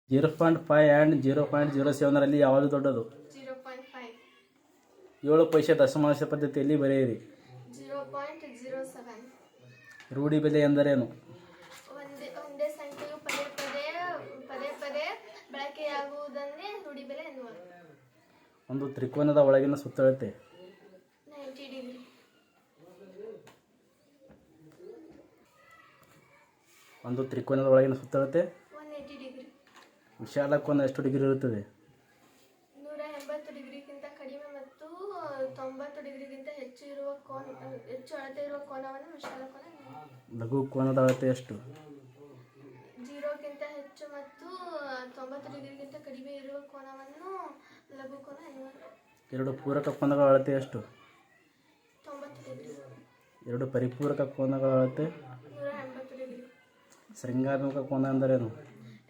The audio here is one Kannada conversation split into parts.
0.5 ಆ್ಯಂಡ್ 0.07 ರಲ್ಲಿ ಯಾವುದು ದೊಡ್ಡದು? 0.5. 7 ಪೈಸೆ ದಶಮಾಂಶ ಪದ್ಧತಿಯಲ್ಲಿ ಬರೆಯಿರಿ. 0.07. ರೂಢಿ ಬೆಲೆ ಎಂದರೇನು? ಒಂದೇ ಸಂಖ್ಯೆಯು ಪದೇ ಪದೇ ಬಳಕೆಯಾಗುವುದನ್ನೇ ರೂಢಿ ಬೆಲೆ ಎನ್ನುವರು. ಒಂದು ತ್ರಿಕೋನದ ಒಳಗಿನ ಸುತ್ತಳತೆ? 90 ಡಿಗ್ರಿ. ಒಂದು ತ್ರಿಕೋನದ ಒಳಗಿನ ಸುತ್ತಳತೆ 180 ಡಿಗ್ರಿ. ವಿಶಾಲ ಕೋನ ಎಷ್ಟು ಡಿಗ್ರಿ ಇರುತ್ತದೆ? 180 ಡಿಗ್ರಿಗಿಂತ ಕಡಿಮೆ ಮತ್ತು 90 ಡಿಗ್ರಿಗಿಂತ ಹೆಚ್ಚು ಅಳತೆ ಇರುವ ಕೋನವನ್ನು ವಿಶಾಲ ಕೋನ ಎನ್ನುವರು. ಲಘು ಕೋನದ ಅಳತೆ ಎಷ್ಟು? 0ಗಿಂತ ಹೆಚ್ಚು ಮತ್ತು 90 ಡಿಗ್ರಿಗಿಂತ ಕಡಿಮೆ ಇರುವ ಕೋನವನ್ನು ಲಘು ಕೋನ ಎನ್ನುವರು. ಎರಡು ಪೂರಕ ಕೋನಗಳ ಅಳತೆ ಎಷ್ಟು? 90 ಡಿಗ್ರಿ. ಎರಡು ಪರಿಪೂರಕ ಕೋನಗಳ ಅಳತೆ? 180 ಡಿಗ್ರಿ. ಶೃಂಗಾಭಿಮುಖ ಕೋನ ಎಂದರೇನು?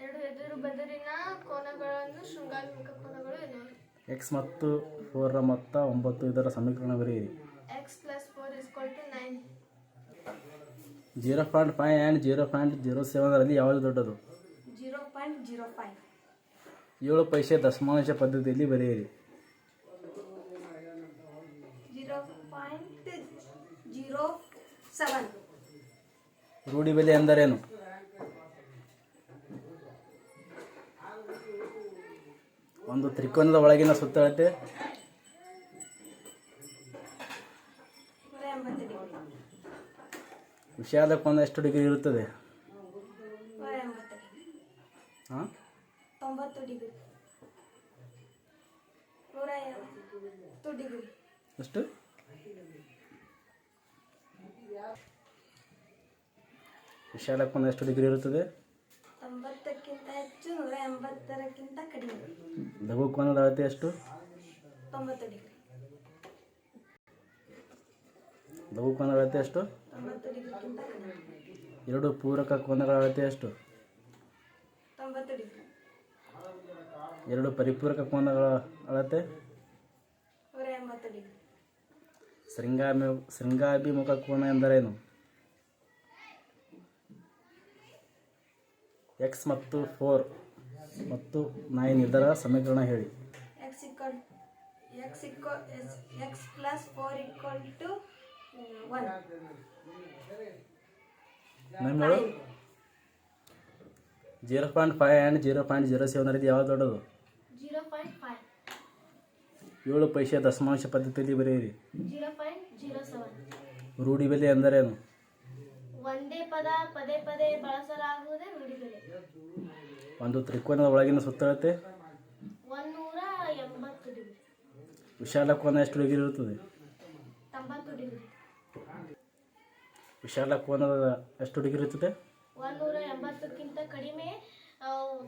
ಎರಡು ಎದುರು ಬದುರಿನ ಕೋನಗಳನ್ನು ಶೃಂಗಾಭಿಮುಖ ಕೋನಗಳು ಎನ್ನುವರು. x ಮತ್ತು 4 ರ ಮೊತ್ತ 9 ಇದರ ಸಮೀಕರಣ ಬರೆಯಿರಿ. x + 4 = 9. 0.5 ಆ್ಯಂಡ್ 0.07 ರಲ್ಲಿ ಯಾವುದು ದೊಡ್ಡದು? 0.05. 7 ಪೈಸೆ ದಶಮಾಂಶ ಪದ್ಧತಿಯಲ್ಲಿ ಬರೆಯಿರಿ. 0.07. ರೂಢಿ ಬೆಲೆ ಎಂದರೇನು? ಒಂದು ತ್ರಿಕೋನದ ಒಳಗಿನ ಸುತ್ತಳತೆ? 180 ಡಿಗ್ರಿ. ವಿಶಾಲ ಕೋನ ಎಷ್ಟು ಡಿಗ್ರಿ ಇರುತ್ತದೆ? 180 ಡಿಗ್ರಿ. 90 ಡಿಗ್ರಿ. 180 ಡಿಗ್ರಿ. ಎಷ್ಟು? ವಿಶಾಲ ಕೋನ ಎಷ್ಟು ಡಿಗ್ರಿ ಇರುತ್ತದೆ? 90ಕ್ಕಿಂತ ಹೆಚ್ಚು, 180ಕ್ಕಿಂತ ಕಡಿಮೆ. ಲಘು ಕೋನದ ಅಳತೆ ಎಷ್ಟು? 90 ಡಿಗ್ರಿ. ಲಘು ಕೋನದ ಅಳತೆ ಎಷ್ಟು? 90 ಡಿಗ್ರಿಗಿಂತ ಕಡಿಮೆ. ಎರಡು ಪೂರಕ ಕೋನಗಳ ಅಳತೆ ಎಷ್ಟು? 90 ಡಿಗ್ರಿ. ಎರಡು ಪರಿಪೂರಕ ಕೋನಗಳ ಅಳತೆ? 180 ಡಿಗ್ರಿ. ಶೃಂಗಾಭಿಮುಖ ಕೋನ ಎಂದರೇನು? x ಮತ್ತು 4 ಮತ್ತು 9 ಇದರ ಸಮೀಕರಣ ಹೇಳಿ. x + 4 = 1. ನಮ್ಮಗಳು 0.5 ಆ್ಯಂಡ್ 0.07 ರಲ್ಲಿ ಯಾವುದು ದೊಡ್ಡದು? 0.5. 7 ಪೈಸೆ ದಶಮಾಂಶ ಪದ್ಧತಿಯಲ್ಲಿ ಬರೆಯಿರಿ. 0.07. ರೂಢಿ ಬೆಲೆ ಎಂದರೇನು? ಒಂದೇ ಪದ ಪದೇ ಬಳಸಲಾಗುವುದೇ ರೂಢಿ ಬೆಲೆ. ಒಂದು ತ್ರಿಕೋನದ ಒಳಗಿನ ಸುತ್ತಳತೆ? 180 ಡಿಗ್ರಿ. ವಿಶಾಲ ಕೋನ ಎಷ್ಟು ಡಿಗ್ರಿ ಇರುತ್ತದೆ? 90 ಡಿಗ್ರಿ. ವಿಶಾಲ ಕೋನದ ಎಷ್ಟು ಡಿಗ್ರಿ ಇರುತ್ತದೆ? 180ಕ್ಕಿಂತ ಕಡಿಮೆ,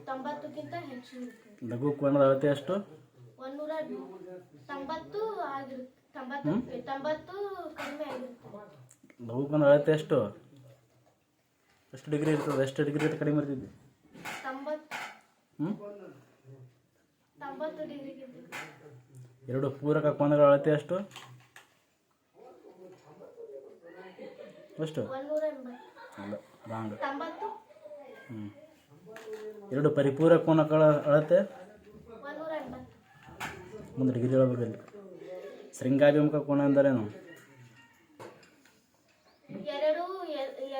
90ಕ್ಕಿಂತ ಹೆಚ್ಚು ಇರುತ್ತದೆ. ಲಘು ಕೋನದ ಅಳತೆ ಎಷ್ಟು? 190 ಆಗಿರುತ್ತೆ. 90 ಕಡಿಮೆ ಆಗಿರುತ್ತದೆ. ಲಘು ಕೋನದ ಅಳತೆ ಎಷ್ಟು? ಎಷ್ಟು ಡಿಗ್ರಿ ಇರ್ತದೆ? ಎಷ್ಟು ಡಿಗ್ರಿ ಕಡಿಮೆ ಇರ್ತದೆ? 90 ಡಿಗ್ರಿಗಿಂತ. ಎರಡು ಪೂರಕ ಕೋನಗಳ ಅಳತೆ ಎಷ್ಟು? ಎಷ್ಟು? 180. ಅಲ್ಲ, ರಾಂಗ್. 90. ಎರಡು ಪರಿಪೂರಕ ಕೋನಗಳ ಅಳತೆ? 180. ಮುಂದೆ ಡಿಗ್ರಿ ಹೇಳಬೇಕಲ್ಲಿ. ಶೃಂಗಾಭಿಮುಖ ಕೋನ ಎಂದರೇನು? ಎರಡು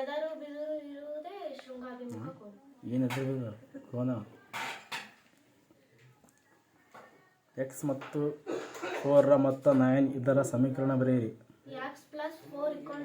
ಎದರು ಬಿದುರು ಇರುವುದೇ ಶೃಂಗಾಭಿಮುಖ ಕೋನ. ಏನು ಎದುರು ಕೋನ? x ಮತ್ತು 4 ರ ಮೊತ್ತ 9 ಇದರ ಸಮೀಕರಣ ಬರೆಯಿರಿ. x + 4 = 9.